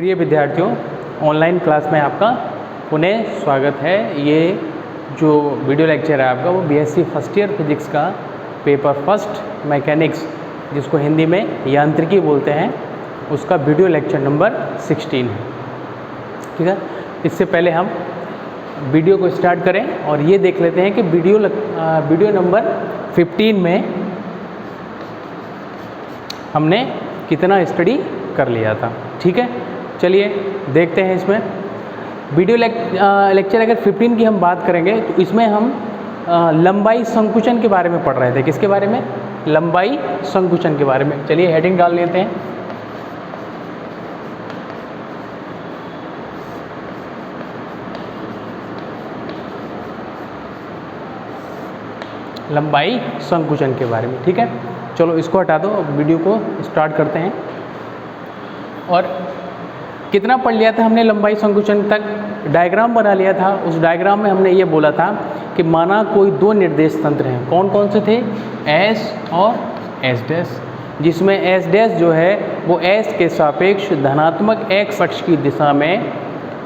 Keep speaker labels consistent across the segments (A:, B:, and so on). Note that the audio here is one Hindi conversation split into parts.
A: प्रिय विद्यार्थियों, ऑनलाइन क्लास में आपका पुनः स्वागत है। ये जो वीडियो लेक्चर है आपका वो बीएससी फर्स्ट ईयर फिजिक्स का पेपर फर्स्ट मैकेनिक्स, जिसको हिंदी में यांत्रिकी बोलते हैं, उसका वीडियो लेक्चर नंबर 16 है। ठीक है, इससे पहले हम वीडियो को स्टार्ट करें और ये देख लेते हैं कि वीडियो नंबर 15 में हमने कितना स्टडी कर लिया था। ठीक है, चलिए देखते हैं। इसमें वीडियो लेक्चर अगर 15 की हम बात करेंगे तो इसमें हम लंबाई संकुचन के बारे में पढ़ रहे थे। किसके बारे में? लंबाई संकुचन के बारे में। चलिए हेडिंग डाल लेते हैं। लंबाई संकुचन के बारे में। ठीक है, चलो इसको हटा दो, वीडियो को स्टार्ट करते हैं। और कितना पढ़ लिया था हमने लंबाई संकुचन तक? डायग्राम बना लिया था। उस डायग्राम में हमने ये बोला था कि माना कोई दो निर्देश तंत्र हैं। कौन कौन से थे? S और S डैश, जिसमें S डैश जो है वो S के सापेक्ष धनात्मक x अक्ष की दिशा में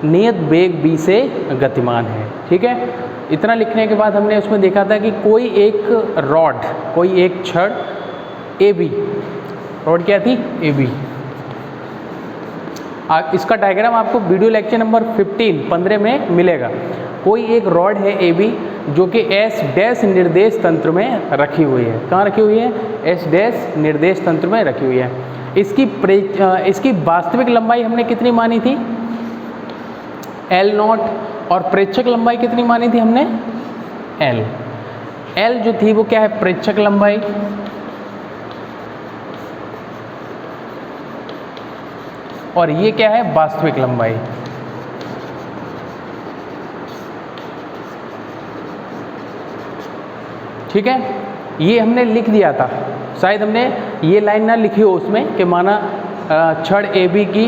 A: नियत वेग v से गतिमान है। ठीक है, इतना लिखने के बाद हमने उसमें देखा था कि कोई एक रॉड, कोई एक छड़ AB, रॉड क्या थी? AB। इसका डायग्राम आपको वीडियो लेक्चर नंबर 15 में मिलेगा। कोई एक रॉड है AB जो कि S डैश निर्देश तंत्र में रखी हुई है। कहाँ रखी हुई है? S डैश निर्देश तंत्र में रखी हुई है। इसकी वास्तविक लंबाई हमने कितनी मानी थी? L0। और प्रेक्षक लंबाई कितनी मानी थी हमने? L जो थी वो क्या है? प्रेक्षक लंबाई। और ये क्या है? वास्तविक लंबाई। ठीक है, ये हमने लिख दिया था। शायद हमने ये लाइन ना लिखी हो उसमें कि माना छड़ AB की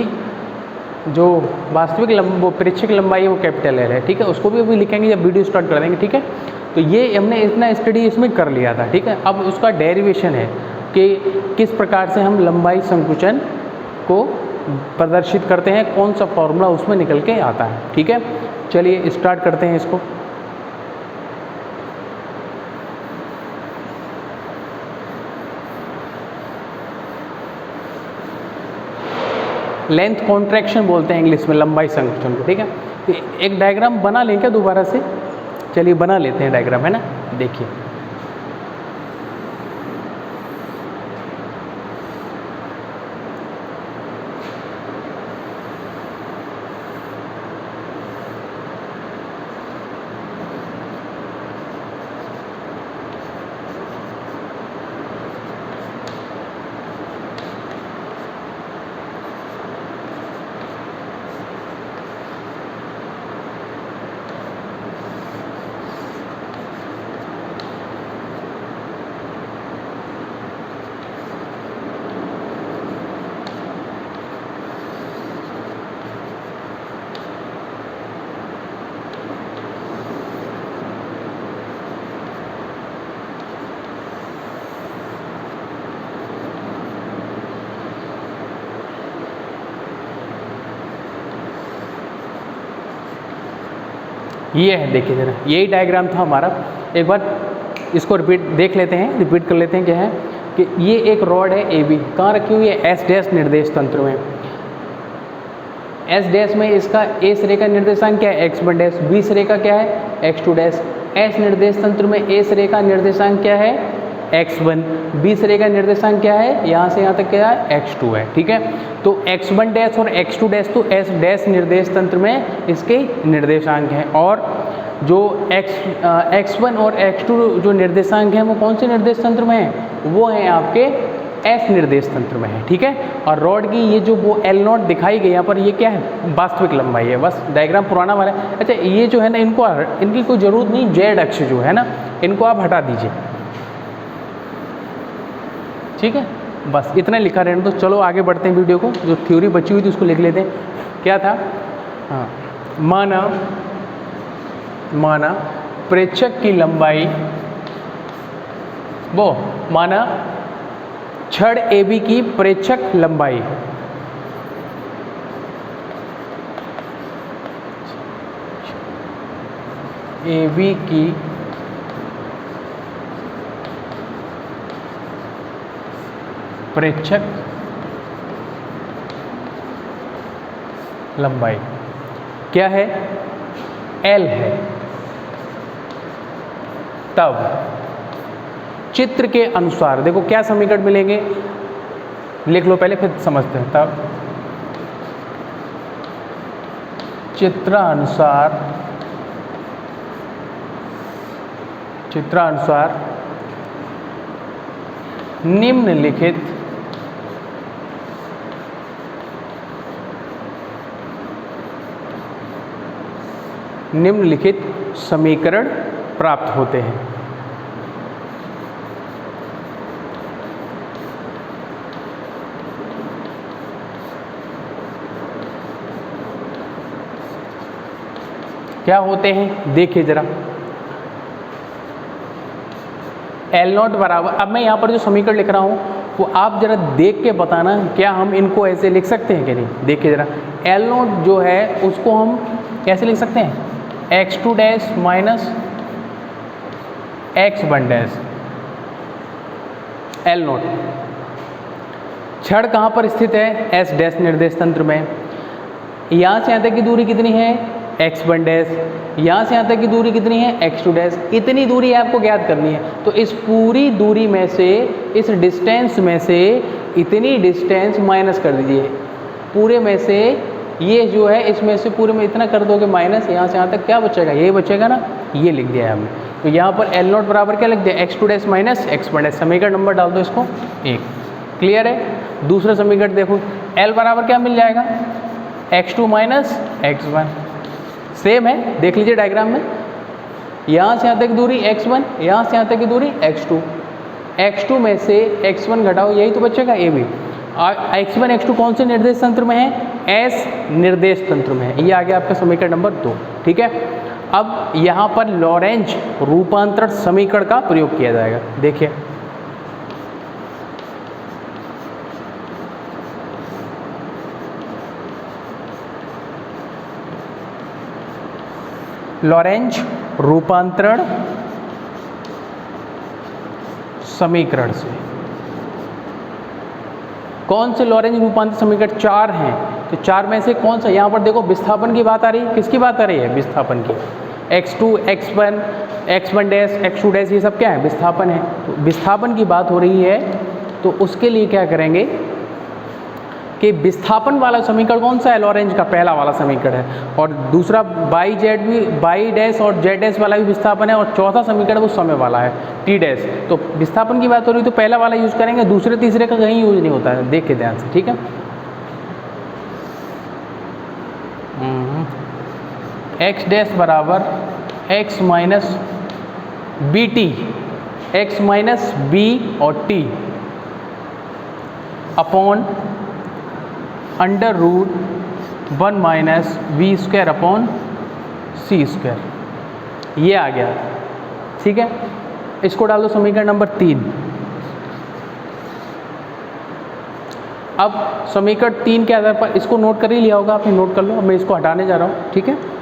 A: जो वास्तविक वो प्रेक्षक लंबाई है वो कैपिटल L है। ठीक है, उसको भी अभी लिखेंगे जब वीडियो स्टार्ट कर देंगे। ठीक है, तो ये हमने इतना स्टडी इसमें कर लिया था। ठीक है, अब उसका डेरिवेशन है कि किस प्रकार से हम लंबाई संकुचन को प्रदर्शित करते हैं, कौन सा फॉर्मूला उसमें निकल के आता है। ठीक है, चलिए स्टार्ट करते हैं इसको। लेंथ कॉन्ट्रैक्शन बोलते हैं इंग्लिश में लंबाई संकुचन को। ठीक है, तो एक डायग्राम बना लें क्या दोबारा से? चलिए बना लेते हैं डायग्राम, है ना। देखिए ये है, देखिए जरा, यही डायग्राम था हमारा। एक बार इसको रिपीट देख लेते हैं, रिपीट कर लेते हैं। क्या है कि ये एक रॉड है AB, कहाँ रखी हुई है? S डैश निर्देश तंत्र में। S डैश में इसका A सिरे का निर्देशांक क्या है? x1 dash. B सिरे का क्या है? x2 dash. S निर्देश तंत्र में A सिरे का निर्देशांक क्या है? x1। B सिरे का निर्देशांक क्या है? यहाँ से यहाँ तक क्या है? x2 है। ठीक है, तो x1 डैश और x2 डैश तो S डैश निर्देश तंत्र में इसके निर्देशांक हैं। और जो x1 और x2 जो निर्देशांक हैं वो कौन से निर्देश तंत्र में हैं? वो हैं आपके S निर्देश तंत्र में है। ठीक है, और रॉड की ये जो वो L0 दिखाई गई यहाँ पर, ये क्या है? वास्तविक लंबाई है। बस डायग्राम पुराना वाला है। अच्छा, ये जो है ना, इनकी कोई ज़रूरत नहीं। Z अक्ष जो है ना, इनको आप हटा दीजिए। ठीक है, बस इतना लिखा रहने तो। चलो आगे बढ़ते हैं वीडियो को। जो थ्योरी बची हुई थी उसको लिख लेते हैं। क्या था? हाँ, माना प्रेक्षक की लंबाई, वो माना छड़ AB की प्रेक्षक लंबाई AB की प्रेक्षक लंबाई क्या है? L है। तब चित्र के अनुसार देखो क्या समीकरण मिलेंगे, लिख लो पहले फिर समझते हैं। तब चित्रानुसार निम्नलिखित समीकरण प्राप्त होते हैं। क्या होते हैं देखिए जरा। L0 बराबर, अब मैं यहाँ पर जो समीकरण लिख रहा हूँ वो आप जरा देख के बताना क्या हम इनको ऐसे लिख सकते हैं कि नहीं। देखिए जरा, L0 जो है उसको हम कैसे लिख सकते हैं? x2 dash minus x1 dash. L0 छड़ कहाँ पर स्थित है? S डैश निर्देश तंत्र में। यहाँ से यहाँ तक की दूरी कितनी है? x1 dash. यहाँ से यहाँ तक की दूरी कितनी है? x2 dash. इतनी दूरी आपको ज्ञात करनी है। तो इस पूरी दूरी में से, इस डिस्टेंस में से इतनी डिस्टेंस माइनस कर दीजिए। पूरे में से ये जो है इसमें से पूरे में इतना कर दोगे माइनस, यहाँ से यहाँ तक क्या बचेगा? ये बचेगा ना, ये लिख दिया है हमने। तो यहाँ पर L0 बराबर क्या लिख दिया? x2 dash minus x1 dash. समीकरण नंबर डाल दो इसको 1। क्लियर है? दूसरा समीकरण देखो, L बराबर क्या मिल जाएगा? x2 minus x1। सेम है, देख लीजिए डायग्राम में। यहाँ से यहाँ तक दूरी x1, यहाँ से यहाँ तक की दूरी x2। x2 में से x1 घटाओ, यही तो बचेगा ये भी। x1 x2 कौन से निर्देश तंत्र में है? S निर्देश तंत्र में है। ये आ गया आपका समीकरण नंबर 2। ठीक है, अब यहाँ पर लॉरेंज रूपांतरण समीकरण का प्रयोग किया जाएगा। देखिए लॉरेंज रूपांतरण समीकरण से कौन से लॉरेंज रूपांतरण समीकरण? 4 हैं। तो 4 में से कौन सा? यहाँ पर देखो विस्थापन की बात आ रही है। किसकी बात आ रही है? विस्थापन की। x2 x1 x1 dash x2 dash ये सब क्या है? विस्थापन है। तो विस्थापन की बात हो रही है तो उसके लिए क्या करेंगे कि विस्थापन वाला समीकरण कौन सा है? लॉरेंज का पहला वाला समीकरण है। और दूसरा बाई जेड भी, बाई डैश और जेड डैश वाला भी विस्थापन है। और चौथा समीकरण वो समय वाला है, टी डैश। तो विस्थापन की बात हो रही तो पहला वाला यूज करेंगे, दूसरे तीसरे का कहीं यूज नहीं होता है। देख के ध्यान से, ठीक है। एक्स डैश बराबर x minus B t, x minus b और t upon under root 1 minus we square upon C square. ये आ गया, ठीक है। इसको डाल दो समीकरण नंबर 3। अब समीकरण 3 के आधार पर इसको नोट कर ही लिया होगा आपने, नोट कर लो। अब मैं इसको हटाने जा रहा हूँ, ठीक है।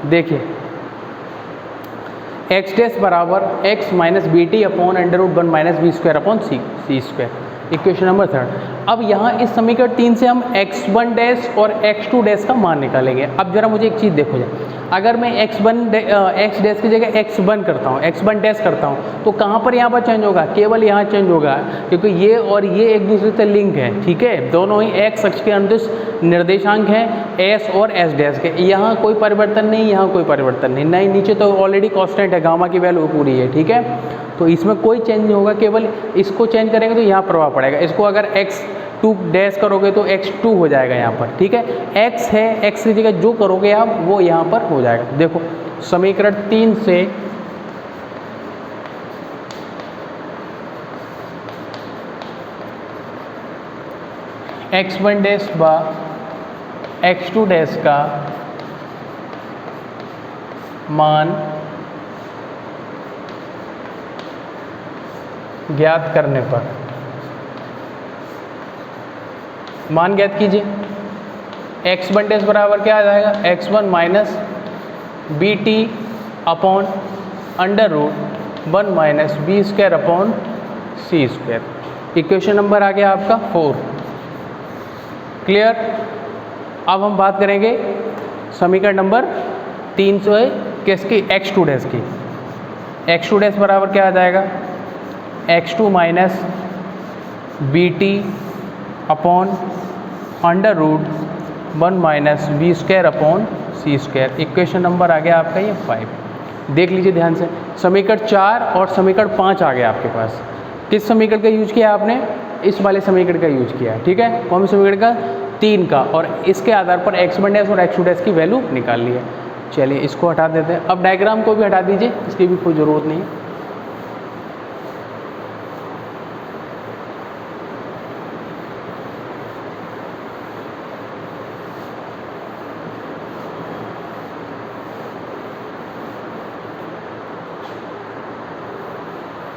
A: देखिए एक्स डैश बराबर x minus B t upon under root 1 minus B square upon सी स्क्वायर। Equation number 3। अब यहाँ इस समीकरण 3 से हम x1 डैश और x2 डैश का मान निकालेंगे। अब जरा मुझे एक चीज़ देखो जाए, अगर मैं एक्स डैश की जगह x1 करता हूँ, x1 डैश करता हूँ, तो कहाँ पर यहाँ पर चेंज होगा? केवल यहाँ चेंज होगा, क्योंकि ये और ये एक दूसरे से लिंक है, ठीक है। दोनों ही x अक्ष के अनुदिश निर्देशांक हैं s और s डैश के। यहाँ कोई परिवर्तन नहीं, यहाँ कोई परिवर्तन नहीं, नहीं नीचे तो ऑलरेडी कांस्टेंट है, गामा की वैल्यू पूरी है, ठीक है। तो इसमें कोई चेंज नहीं होगा, केवल इसको चेंज करेंगे तो यहाँ प्रभाव पड़ेगा। इसको अगर x2 डैश करोगे तो x2 हो जाएगा यहाँ पर, ठीक है। x है, x की जगह जो करोगे आप वो यहाँ पर हो जाएगा। देखो समीकरण 3 से x1 डैश बा x2 डैश का मान ज्ञात करने पर, मान ज्ञात कीजिए। x1 डैश बराबर क्या आ जाएगा, x1 minus B t upon under root 1 minus B square upon सी स्क्वायर। इक्वेशन नंबर आ गया आपका 4। क्लियर। अब हम बात करेंगे समीकरण नंबर 300 किसकी, x2 डैश की। x2 डैश बराबर क्या आ जाएगा, x2 minus B t upon under root 1 minus B square upon सी स्क्वायर। इक्वेशन नंबर आ गया आपका ये 5। देख लीजिए ध्यान से, समीकरण 4 और समीकरण 5 आ गया आपके पास। किस समीकरण का यूज किया आपने, इस वाले समीकरण का यूज किया है, ठीक है। कौन सा समीकरण का, 3 का, और इसके आधार पर x1 डैश और x2 डैश की वैल्यू निकाल ली है। चलिए इसको हटा देते हैं। अब डायग्राम को भी हटा दीजिए, इसकी भी कोई ज़रूरत नहीं है।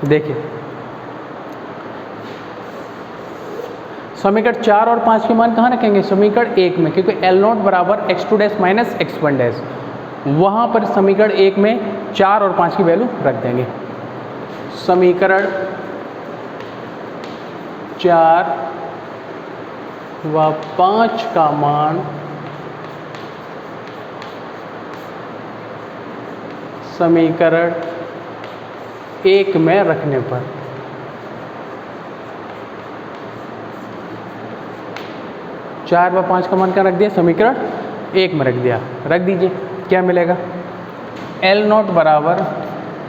A: देखिए समीकरण 4 और 5 के मान कहाँ रखेंगे, समीकरण 1 में, क्योंकि L0 बराबर x2 dash minus x1 dash, वहाँ पर समीकरण 1 में 4 और 5 की वैल्यू रख देंगे। समीकरण 4 व 5 का मान समीकरण 1 में रखने पर, चार व 5 का मान क्या रख दिया, समीकरण 1 में रख दिया। रख दीजिए, क्या मिलेगा, L0 बराबर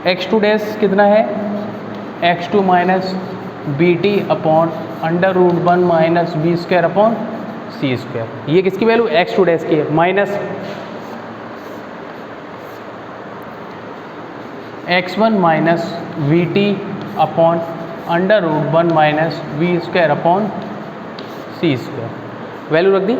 A: x2 डैश कितना है, x2 minus B t upon under root 1 minus B square upon सी स्क्वायर। ये किसकी वैल्यू, x2 डैश की है, minus x1 minus v t upon under root 1 minus we square upon C square. Value रख दी।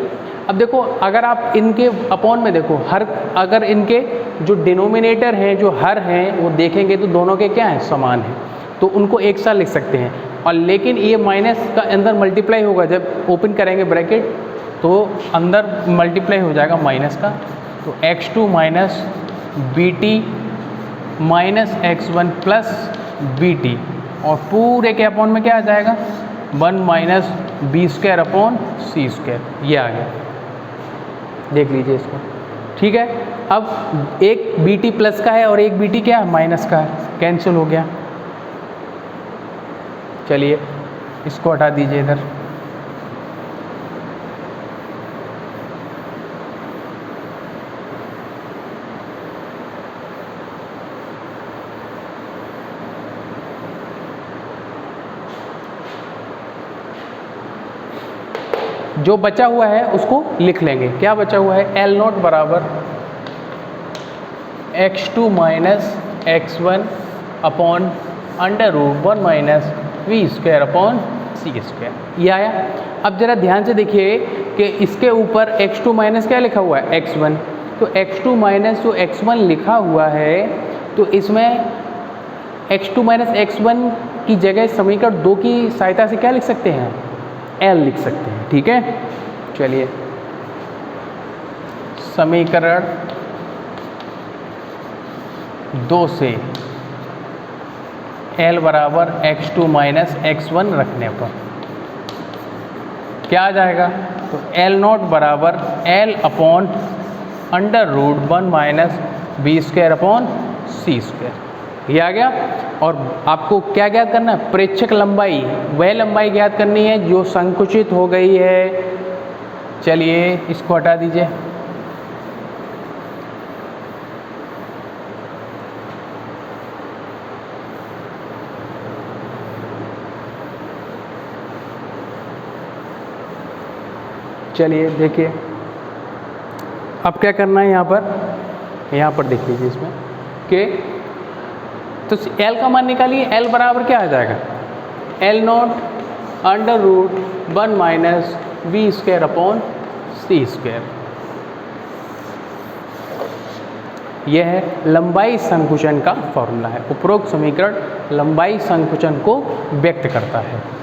A: अब देखो अगर आप इनके अपॉन में देखो, हर अगर इनके जो डिनोमिनेटर हैं, जो हर हैं, वो देखेंगे तो दोनों के क्या हैं, समान हैं, तो उनको एक साथ लिख सकते हैं। और लेकिन ये माइनस का अंदर मल्टीप्लाई होगा, जब ओपन करेंगे ब्रैकेट तो अंदर मल्टीप्लाई हो जाएगा माइनस का, तो x2 minus B T minus x1 plus B T, और पूरे के अपॉन में क्या आ जाएगा, 1 माइनस बी स्क्वायर अपॉन सी स्क्वायर। ये आ गया, देख लीजिए इसको, ठीक है। अब एक बी टी प्लस का है और एक बी टी क्या है, माइनस का है, कैंसिल हो गया। चलिए इसको हटा दीजिए इधर। जो बचा हुआ है उसको लिख लेंगे। क्या बचा हुआ है, L0 बराबर x2 minus x1 upon under root 1 minus we square upon C square. ये आया। अब जरा ध्यान से देखिए कि इसके ऊपर x2 माइनस क्या लिखा हुआ है, x1, तो x2 माइनस जो x1 लिखा हुआ है, तो इसमें x2 माइनस x1 की जगह समीकरण 2 की सहायता से क्या लिख सकते हैं, L लिख सकते हैं, ठीक है। चलिए समीकरण 2 से L बराबर x2 माइनस x1 रखने पर क्या आ जाएगा, तो L0 बराबर L upon under root 1 minus B square upon सी स्क्वायर। ये आ गया। और आपको क्या ज्ञात करना है, प्रेक्षक लंबाई, वह लंबाई ज्ञात करनी है जो संकुचित हो गई है। चलिए इसको हटा दीजिए। चलिए देखिए अब क्या करना है, यहाँ पर देख लीजिए इसमें कि तो L का मान निकालिए। L बराबर क्या आ जाएगा, L0 under root 1 minus B square upon सी स्क्वायर। यह है लंबाई संकुचन का फॉर्मूला है। उपरोक्त समीकरण लंबाई संकुचन को व्यक्त करता है।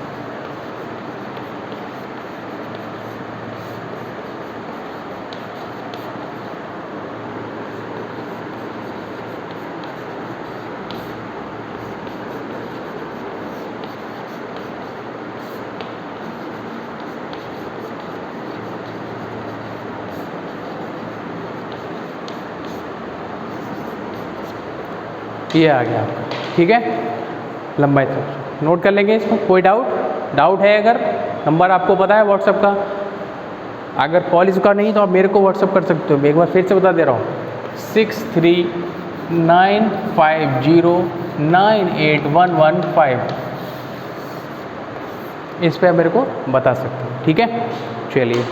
A: ये आ गया आपका, ठीक है। लंबाई संकुचन नोट कर लेंगे इसको। कोई डाउट है अगर, नंबर आपको पता है व्हाट्सएप का, अगर कॉलेज का नहीं तो आप मेरे को व्हाट्सएप कर सकते हो। एक बार फिर से बता दे रहा हूँ, 6395098115, इस पे आप मेरे को बता सकते हो, ठीक है। चलिए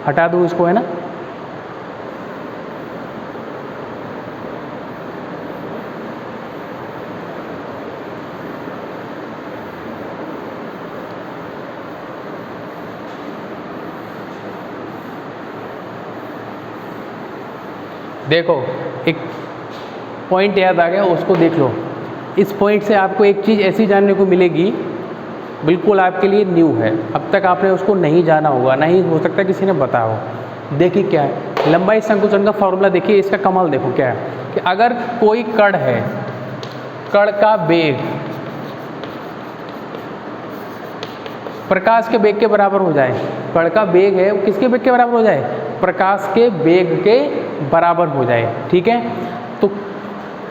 A: हटा दूँ इसको, है ना। देखो एक पॉइंट याद आ गया, उसको देख लो। इस पॉइंट से आपको एक चीज़ ऐसी जानने को मिलेगी, बिल्कुल आपके लिए न्यू है, अब तक आपने उसको नहीं जाना होगा, नहीं हो सकता किसी ने बताया हो। देखिए क्या है, लंबाई संकुचन का फॉर्मूला देखिए, इसका कमाल देखो क्या है कि अगर कोई कण है, कण का बेग प्रकाश के बेग के बराबर हो जाए, कण का बेग है वो किसके बेग के बराबर हो जाए, प्रकाश के बेग के बराबर हो जाए, ठीक है। तो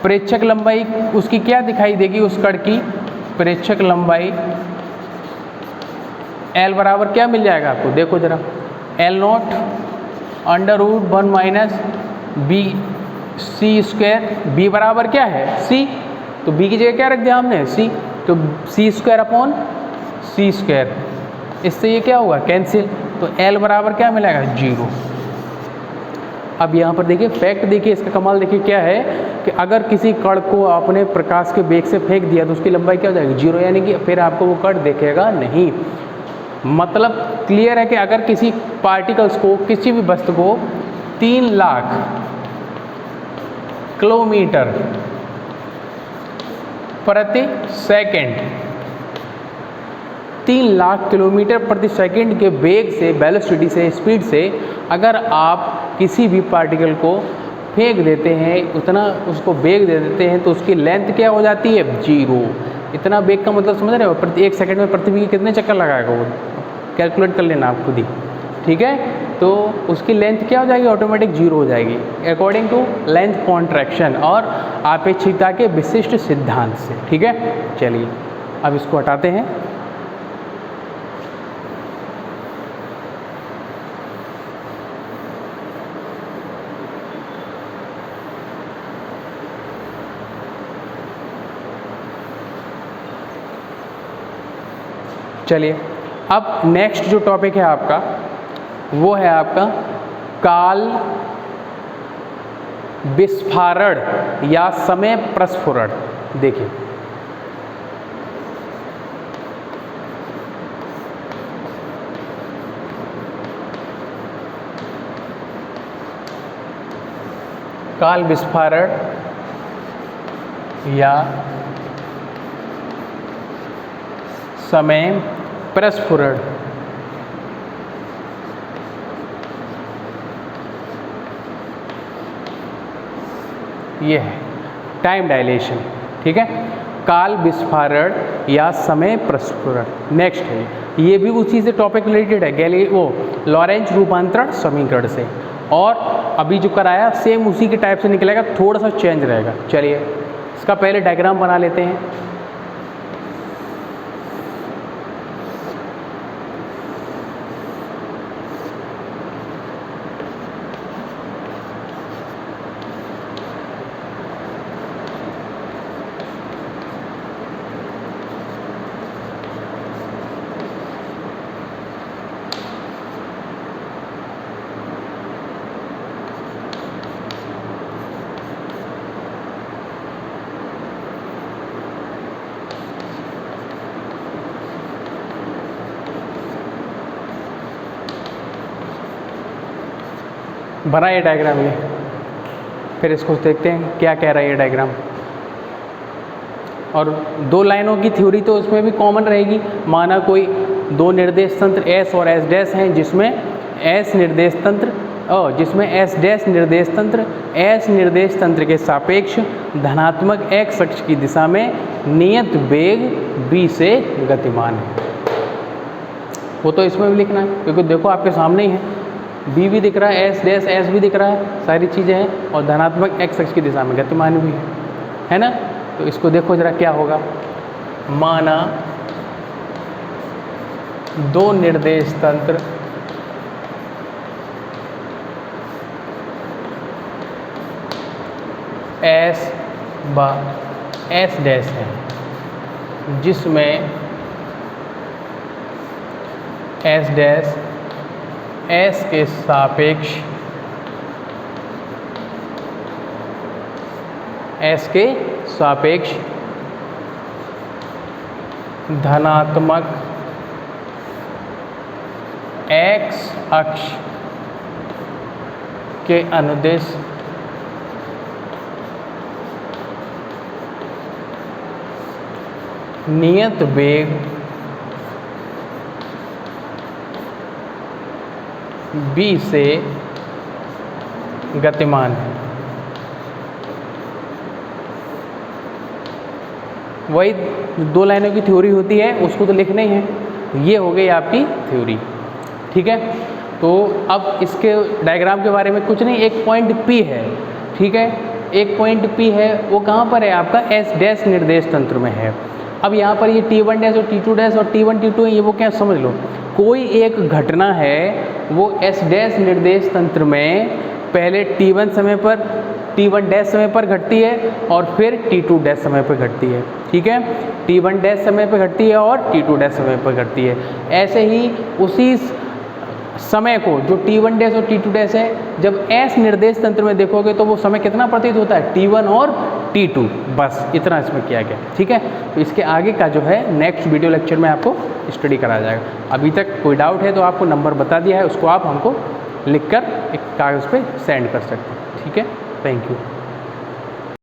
A: प्रेक्षक लंबाई उसकी क्या दिखाई देगी, उस कण की प्रेक्षक लंबाई L बराबर क्या मिल जाएगा आपको, देखो जरा, L0 √1 minus B C square, B बराबर क्या है C, तो बी की जगह क्या रख दिया हमने C, तो C square upon C square, इससे ये क्या होगा कैंसिल, तो L बराबर क्या मिलेगा 0। अब यहाँ पर देखिए फैक्ट देखिए, इसका कमाल देखिए क्या है कि अगर किसी कण को आपने प्रकाश के बेग से फेंक दिया तो उसकी लंबाई क्या हो जाएगी 0, यानी कि फिर आपको वो कण दिखेगा नहीं। मतलब क्लियर है कि अगर किसी पार्टिकल्स को, किसी भी वस्तु को 3 लाख किलोमीटर प्रति सेकंड, 3 लाख किलोमीटर प्रति सेकंड के वेग से, वेलोसिटी से, स्पीड से अगर आप किसी भी पार्टिकल को फेंक देते हैं, उतना उसको वेग दे देते हैं, तो उसकी लेंथ क्या हो जाती है 0। इतना वेग का मतलब समझ रहे हो, प्रति 1 सेकंड में पृथ्वी के कितने चक्कर लगाएगा वो, कैलकुलेट कर लेना आप खुद ही, ठीक है। तो उसकी लेंथ क्या हो जाएगी, ऑटोमेटिक 0 हो जाएगी, अकॉर्डिंग टू लेंथ कॉन्ट्रैक्शन और आपेक्षिकता के विशिष्ट सिद्धांत से, ठीक है। चलिए अब इसको हटाते हैं। चलिए अब नेक्स्ट जो टॉपिक है आपका वो है आपका काल विस्फारण या समय प्रस्फुरण। देखिए काल विस्फारण या समय प्रस्फुरण, ये है टाइम डायलेशन, ठीक है। काल विस्फारण या समय प्रस्फुरण नेक्स्ट है, ये भी उसी से टॉपिक रिलेटेड है, वो लॉरेंज रूपांतरण समीकरण से, और अभी जो कराया सेम उसी के टाइप से निकलेगा, थोड़ा सा चेंज रहेगा। चलिए इसका पहले डायग्राम बना लेते हैं। बना ये डायग्राम, ये फिर इसको देखते हैं क्या कह रहा है ये डायग्राम। और 2 लाइनों की थ्योरी तो उसमें भी कॉमन रहेगी। माना कोई 2 निर्देश तंत्र S और S डैश हैं, जिसमें S निर्देश तंत्र S डैश निर्देश तंत्र S निर्देश तंत्र के सापेक्ष धनात्मक x अक्ष की दिशा में नियत वेग b से गतिमान है। वो तो इसमें भी लिखना है, क्योंकि देखो आपके सामने ही है, b भी दिख रहा है, S डैश S भी दिख रहा है, सारी चीज़ें हैं, और धनात्मक x अक्ष की दिशा में गतिमान भी है ना। तो इसको देखो जरा क्या होगा। माना 2 निर्देश तंत्र S डैश है, जिसमें S डैश S के सापेक्ष धनात्मक x अक्ष के अनुदिश नियत वेग b से गतिमान है। वही 2 लाइनों की थ्योरी होती है, उसको तो लिखना ही है। ये हो गई आपकी थ्योरी, ठीक है। तो अब इसके डायग्राम के बारे में कुछ नहीं, एक पॉइंट P है, ठीक है। एक पॉइंट P है, वो कहाँ पर है आपका S डैश निर्देश तंत्र में है। अब यहाँ पर ये T1 डैश और T2 डैश और T1 T2 है, ये वो क्या समझ लो, कोई एक घटना है वो S डैश निर्देश तंत्र में पहले T1 समय पर T1 डैश समय पर घटती है और फिर T2 डैश समय पर घटती है, ठीक है। T1 डैश समय पर घटती है और T2 डैश समय पर घटती है। ऐसे ही उसी समय को जो T1 डैश और T2 डैश है, जब S निर्देश तंत्र में देखोगे तो वो समय कितना प्रतीत होता है, T1 और T2, बस इतना इसमें किया गया, ठीक है। तो इसके आगे का जो है नेक्स्ट वीडियो लेक्चर में आपको स्टडी कराया जाएगा। अभी तक कोई डाउट है तो आपको नंबर बता दिया है, उसको आप हमको लिखकर एक कागज़ पे सेंड कर सकते हैं, ठीक है। Thank you.